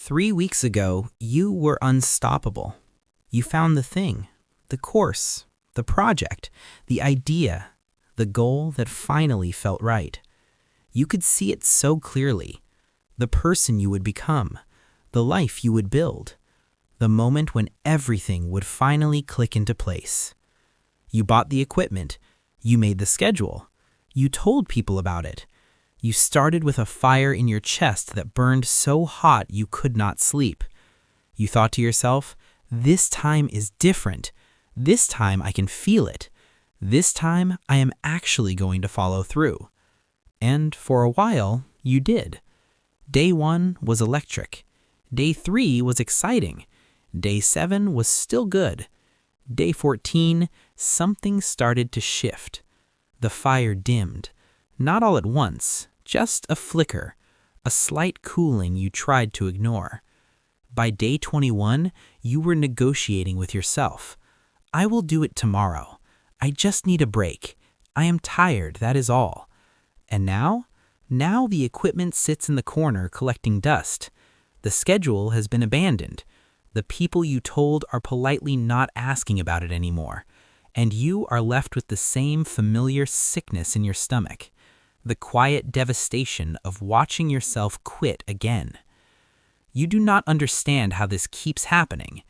3 weeks ago, you were unstoppable. You found the thing, the course, the project, the idea, the goal that finally felt right. You could see it so clearly. The person you would become, the life you would build, the moment when everything would finally click into place. You bought the equipment, you made the schedule, you told people about it. You started with a fire in your chest that burned so hot you could not sleep. You thought to yourself, this time is different. This time I can feel it. This time I am actually going to follow through. And for a while, you did. Day 1 was electric. Day 3 was exciting. Day 7 was still good. Day 14, something started to shift. The fire dimmed. Not all at once, just a flicker, a slight cooling you tried to ignore. By day 21, you were negotiating with yourself. I will do it tomorrow. I just need a break. I am tired, that is all. And now? Now the equipment sits in the corner collecting dust. The schedule has been abandoned. The people you told are politely not asking about it anymore. And you are left with the same familiar sickness in your stomach. The quiet devastation of watching yourself quit again. You do not understand how this keeps happening.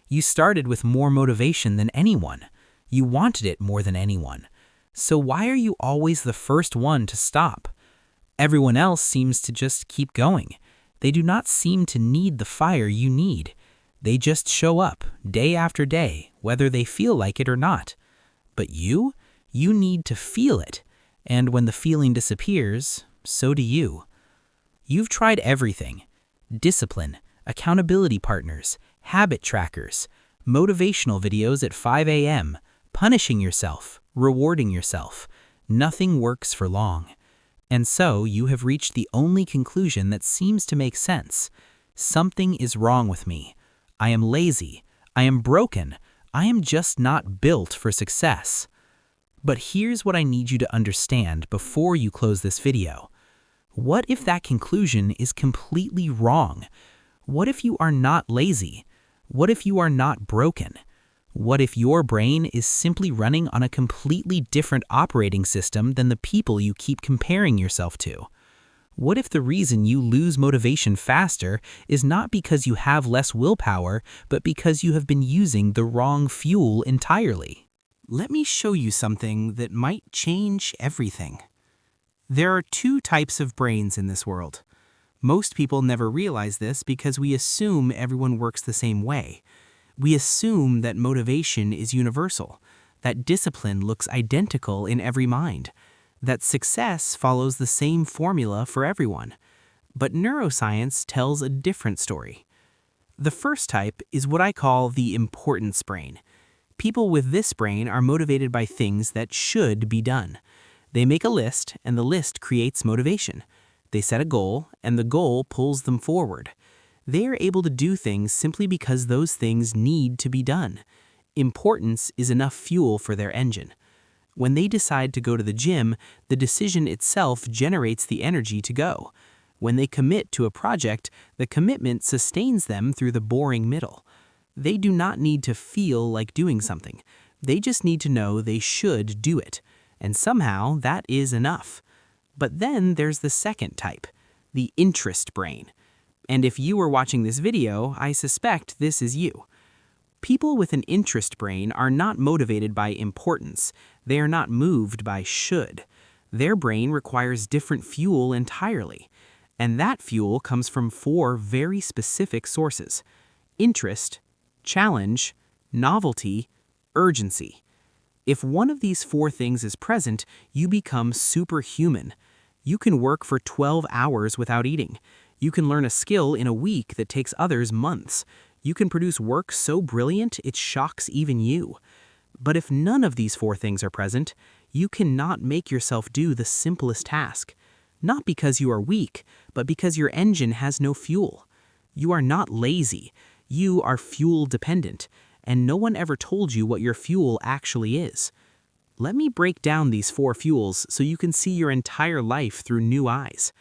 You started with more motivation than anyone. You wanted it more than anyone. So why are you always the first one to stop? Everyone else seems to just keep going. They do not seem to need the fire you need. They just show up day after day, whether they feel like it or not. But you need to feel it. And when the feeling disappears, so do you. You've tried everything. Discipline, accountability partners, habit trackers, motivational videos at 5 a.m., punishing yourself, rewarding yourself. Nothing works for long. And so you have reached the only conclusion that seems to make sense. Something is wrong with me. I am lazy. I am broken. I am just not built for success. But here's what I need you to understand before you close this video. What if that conclusion is completely wrong? What if you are not lazy? What if you are not broken? What if your brain is simply running on a completely different operating system than the people you keep comparing yourself to? What if the reason you lose motivation faster is not because you have less willpower, but because you have been using the wrong fuel entirely? Let me show you something that might change everything. There are 2 types of brains in this world. Most people never realize this because we assume everyone works the same way. We assume that motivation is universal, that discipline looks identical in every mind, that success follows the same formula for everyone. But neuroscience tells a different story. The first type is what I call the importance brain. People with this brain are motivated by things that should be done. They make a list, and the list creates motivation. They set a goal, and the goal pulls them forward. They are able to do things simply because those things need to be done. Importance is enough fuel for their engine. When they decide to go to the gym, the decision itself generates the energy to go. When they commit to a project, the commitment sustains them through the boring middle. They do not need to feel like doing something. They just need to know they should do it. And somehow that is enough. But then there's the second type, the interest brain. And if you are watching this video, I suspect this is you. People with an interest brain are not motivated by importance. They are not moved by should. Their brain requires different fuel entirely. And that fuel comes from 4 very specific sources: interest, challenge, novelty, urgency. If one of these 4 things is present, you become superhuman. You can work for 12 hours without eating. You can learn a skill in a week that takes others months. You can produce work so brilliant it shocks even you. But if none of these 4 things are present, you cannot make yourself do the simplest task. Not because you are weak, but because your engine has no fuel. You are not lazy. You are fuel dependent, and no one ever told you what your fuel actually is. Let me break down these 4 fuels so you can see your entire life through new eyes.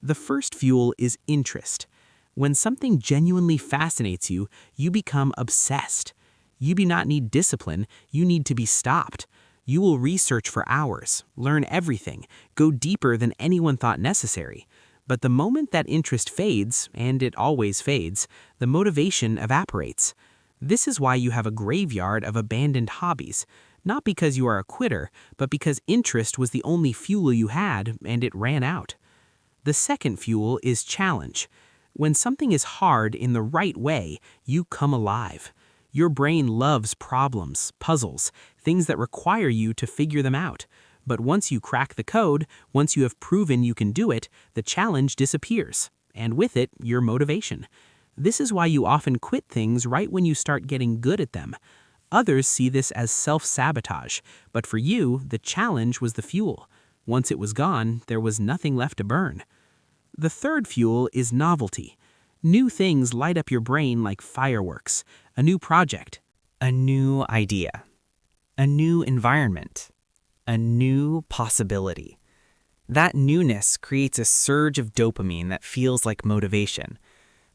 The first fuel is interest. When something genuinely fascinates you, you become obsessed. You do not need discipline, you need to be stopped. You will research for hours, learn everything, go deeper than anyone thought necessary. But the moment that interest fades, and it always fades, the motivation evaporates. This is why you have a graveyard of abandoned hobbies, not because you are a quitter, but because interest was the only fuel you had and it ran out. The second fuel is challenge. When something is hard in the right way, you come alive. Your brain loves problems, puzzles, things that require you to figure them out. But once you crack the code, once you have proven you can do it, the challenge disappears, and with it, your motivation. This is why you often quit things right when you start getting good at them. Others see this as self-sabotage, but for you, the challenge was the fuel. Once it was gone, there was nothing left to burn. The third fuel is novelty. New things light up your brain like fireworks. A new project, A new idea, a new environment, a new possibility. That newness creates a surge of dopamine that feels like motivation.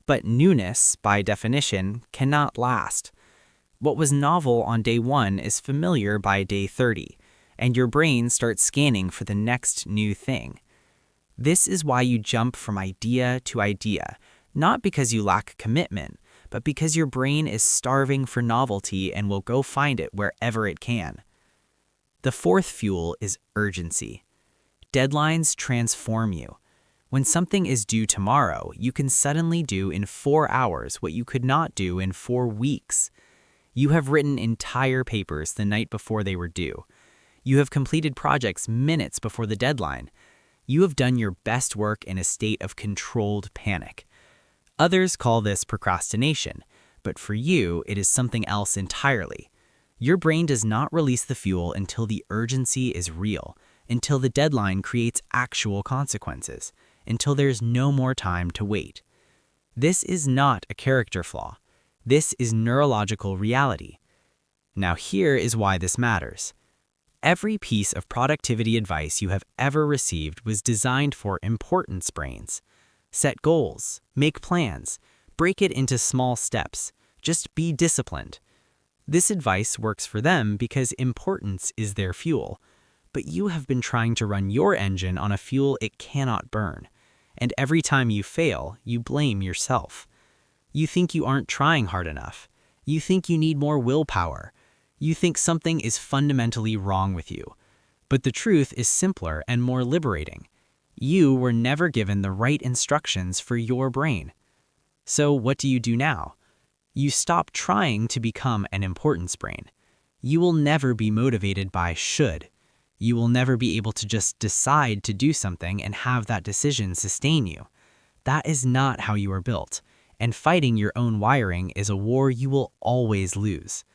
But newness, by definition, cannot last. What was novel on day 1 is familiar by day 30, and your brain starts scanning for the next new thing. This is why you jump from idea to idea, not because you lack commitment, but because your brain is starving for novelty and will go find it wherever it can. The fourth fuel is urgency. Deadlines transform you. When something is due tomorrow, you can suddenly do in 4 hours what you could not do in 4 weeks. You have written entire papers the night before they were due. You have completed projects minutes before the deadline. You have done your best work in a state of controlled panic. Others call this procrastination, but for you, it is something else entirely. Your brain does not release the fuel until the urgency is real, until the deadline creates actual consequences, until there's no more time to wait. This is not a character flaw. This is neurological reality. Now here is why this matters. Every piece of productivity advice you have ever received was designed for importance brains. Set goals, make plans, break it into small steps, just be disciplined. This advice works for them because importance is their fuel, but you have been trying to run your engine on a fuel it cannot burn. And every time you fail, you blame yourself. You think you aren't trying hard enough. You think you need more willpower. You think something is fundamentally wrong with you. But the truth is simpler and more liberating. You were never given the right instructions for your brain. So what do you do now? You stop trying to become an importance brain. You will never be motivated by should. You will never be able to just decide to do something and have that decision sustain you. That is not how you are built, and fighting your own wiring is a war you will always lose.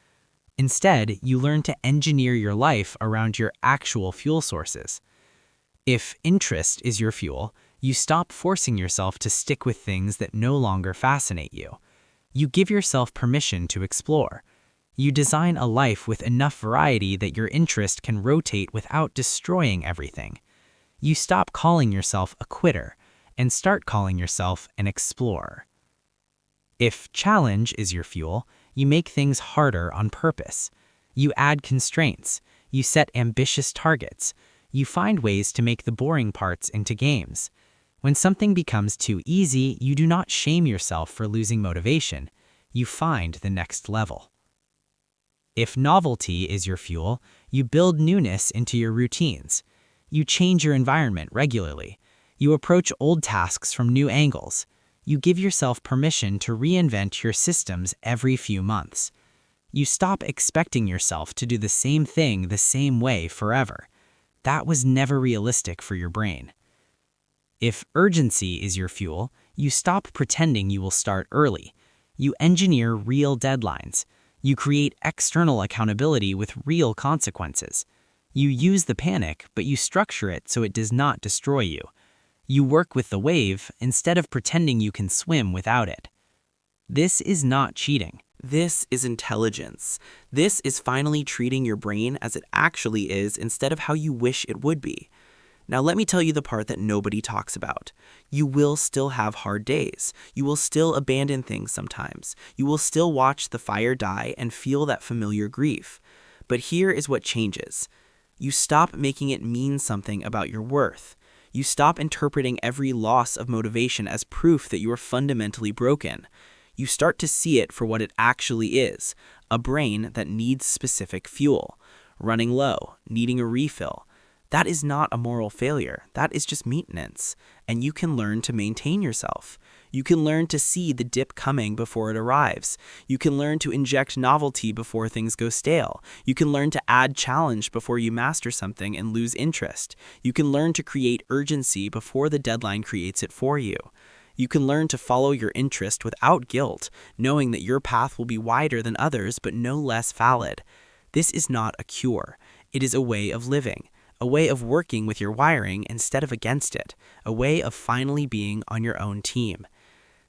Instead, you learn to engineer your life around your actual fuel sources. If interest is your fuel, you stop forcing yourself to stick with things that no longer fascinate you. You give yourself permission to explore. You design a life with enough variety that your interest can rotate without destroying everything. You stop calling yourself a quitter and start calling yourself an explorer. If challenge is your fuel, you make things harder on purpose. You add constraints. You set ambitious targets. You find ways to make the boring parts into games. When something becomes too easy, you do not shame yourself for losing motivation. You find the next level. If novelty is your fuel, you build newness into your routines. You change your environment regularly. You approach old tasks from new angles. You give yourself permission to reinvent your systems every few months. You stop expecting yourself to do the same thing the same way forever. That was never realistic for your brain. If urgency is your fuel, you stop pretending you will start early. You engineer real deadlines. You create external accountability with real consequences. You use the panic, but you structure it so it does not destroy you. You work with the wave instead of pretending you can swim without it. This is not cheating. This is intelligence. This is finally treating your brain as it actually is instead of how you wish it would be. Now let me tell you the part that nobody talks about. You will still have hard days. You will still abandon things sometimes. You will still watch the fire die and feel that familiar grief. But here is what changes. You stop making it mean something about your worth. You stop interpreting every loss of motivation as proof that you are fundamentally broken. You start to see it for what it actually is, a brain that needs specific fuel, running low, needing a refill. That is not a moral failure. That is just maintenance. And you can learn to maintain yourself. You can learn to see the dip coming before it arrives. You can learn to inject novelty before things go stale. You can learn to add challenge before you master something and lose interest. You can learn to create urgency before the deadline creates it for you. You can learn to follow your interest without guilt, knowing that your path will be wider than others but no less valid. This is not a cure. It is a way of living. A way of working with your wiring instead of against it, a way of finally being on your own team.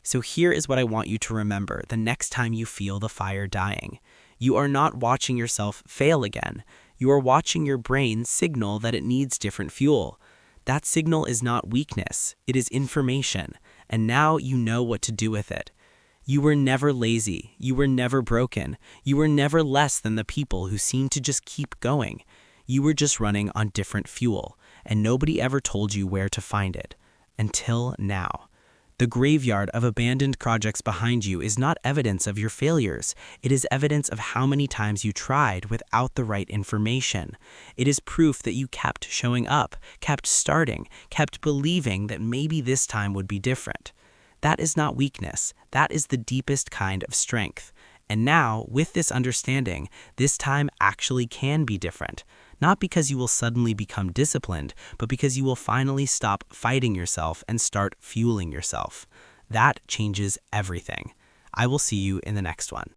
So here is what I want you to remember the next time you feel the fire dying. You are not watching yourself fail again. You are watching your brain signal that it needs different fuel. That signal is not weakness, it is information, and now you know what to do with it. You were never lazy, you were never broken, you were never less than the people who seem to just keep going. You were just running on different fuel, and nobody ever told you where to find it. Until now. The graveyard of abandoned projects behind you is not evidence of your failures. It is evidence of how many times you tried without the right information. It is proof that you kept showing up, kept starting, kept believing that maybe this time would be different. That is not weakness. That is the deepest kind of strength. And now, with this understanding, this time actually can be different. Not because you will suddenly become disciplined, but because you will finally stop fighting yourself and start fueling yourself. That changes everything. I will see you in the next one.